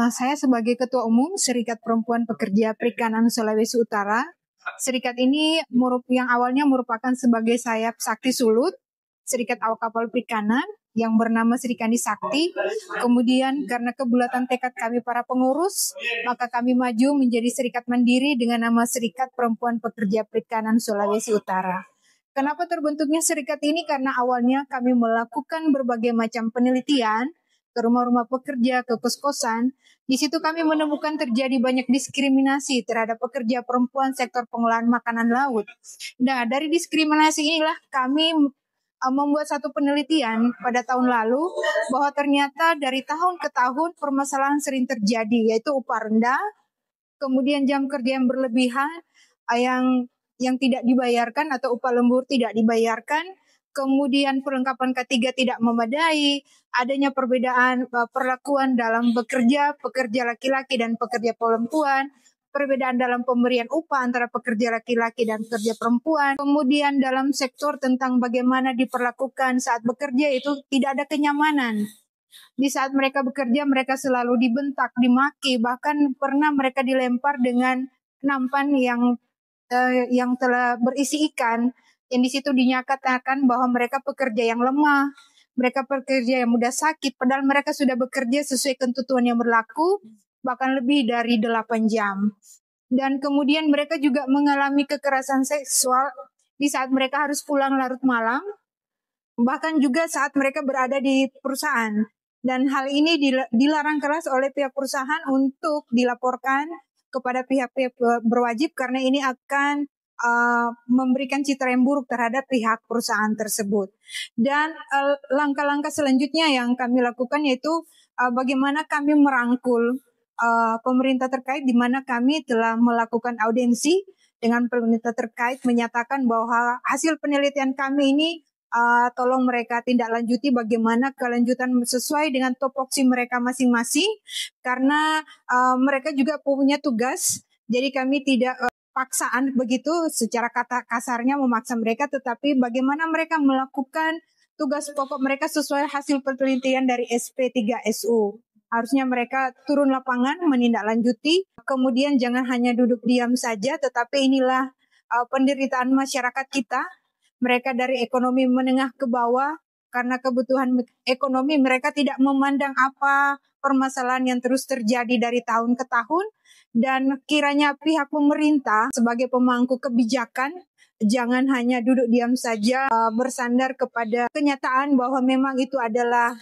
Saya sebagai Ketua Umum Serikat Perempuan Pekerja Perikanan Sulawesi Utara. Serikat ini yang awalnya merupakan sebagai sayap Sakti Sulut, Serikat Awak Kapal Perikanan yang bernama Serikandi Sakti. Kemudian karena kebulatan tekad kami para pengurus, maka kami maju menjadi serikat mandiri dengan nama Serikat Perempuan Pekerja Perikanan Sulawesi Utara. Kenapa terbentuknya serikat ini? Karena awalnya kami melakukan berbagai macam penelitian ke rumah-rumah pekerja, ke kos-kosan. Di situ kami menemukan terjadi banyak diskriminasi terhadap pekerja perempuan sektor pengolahan makanan laut. Nah, dari diskriminasi inilah kami membuat satu penelitian pada tahun lalu bahwa ternyata dari tahun ke tahun permasalahan sering terjadi, yaitu upah rendah, kemudian jam kerja yang berlebihan, yang tidak dibayarkan atau upah lembur tidak dibayarkan, kemudian perlengkapan K3 tidak memadai, adanya perbedaan perlakuan dalam pekerja laki-laki dan pekerja perempuan, perbedaan dalam pemberian upah antara pekerja laki-laki dan pekerja perempuan, kemudian dalam sektor tentang bagaimana diperlakukan saat bekerja itu tidak ada kenyamanan. Di saat mereka bekerja, mereka selalu dibentak, dimaki, bahkan pernah mereka dilempar dengan nampan yang telah berisi ikan, yang di situ dinyatakan bahwa mereka pekerja yang lemah, mereka pekerja yang mudah sakit, padahal mereka sudah bekerja sesuai ketentuan yang berlaku, bahkan lebih dari 8 jam. Dan kemudian mereka juga mengalami kekerasan seksual di saat mereka harus pulang larut malam, bahkan juga saat mereka berada di perusahaan. Dan hal ini dilarang keras oleh pihak perusahaan untuk dilaporkan kepada pihak-pihak berwajib karena ini akan memberikan citra yang buruk terhadap pihak perusahaan tersebut. Dan langkah-langkah selanjutnya yang kami lakukan yaitu bagaimana kami merangkul pemerintah terkait, di mana kami telah melakukan audiensi dengan pemerintah terkait menyatakan bahwa hasil penelitian kami ini tolong mereka tindak lanjuti bagaimana kelanjutan sesuai dengan topoksi mereka masing-masing, karena mereka juga punya tugas. Jadi kami tidak paksaan begitu secara kata kasarnya memaksa mereka, tetapi bagaimana mereka melakukan tugas pokok mereka sesuai hasil penelitian dari SP3SU. Harusnya mereka turun lapangan menindaklanjuti, kemudian jangan hanya duduk diam saja, tetapi inilah penderitaan masyarakat kita. Mereka dari ekonomi menengah ke bawah, karena kebutuhan ekonomi mereka tidak memandang apa permasalahan yang terus terjadi dari tahun ke tahun, dan kiranya pihak pemerintah sebagai pemangku kebijakan jangan hanya duduk diam saja bersandar kepada kenyataan bahwa memang itu adalah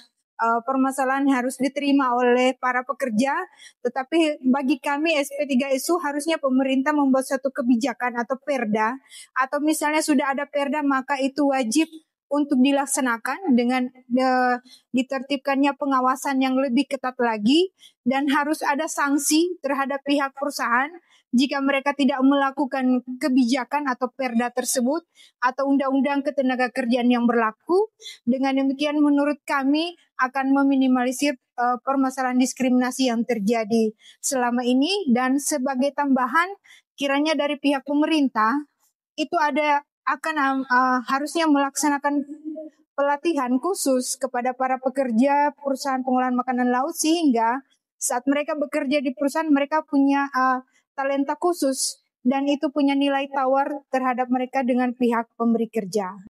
permasalahan yang harus diterima oleh para pekerja, tetapi bagi kami SP3SU harusnya pemerintah membuat satu kebijakan atau perda, atau misalnya sudah ada perda maka itu wajib untuk dilaksanakan dengan ditertibkannya pengawasan yang lebih ketat lagi, dan harus ada sanksi terhadap pihak perusahaan jika mereka tidak melakukan kebijakan atau perda tersebut atau undang-undang ketenagakerjaan yang berlaku. Dengan demikian menurut kami akan meminimalisir permasalahan diskriminasi yang terjadi selama ini. Dan sebagai tambahan, kiranya dari pihak pemerintah itu harusnya melaksanakan pelatihan khusus kepada para pekerja perusahaan pengolahan makanan laut, sehingga saat mereka bekerja di perusahaan mereka punya talenta khusus dan itu punya nilai tawar terhadap mereka dengan pihak pemberi kerja.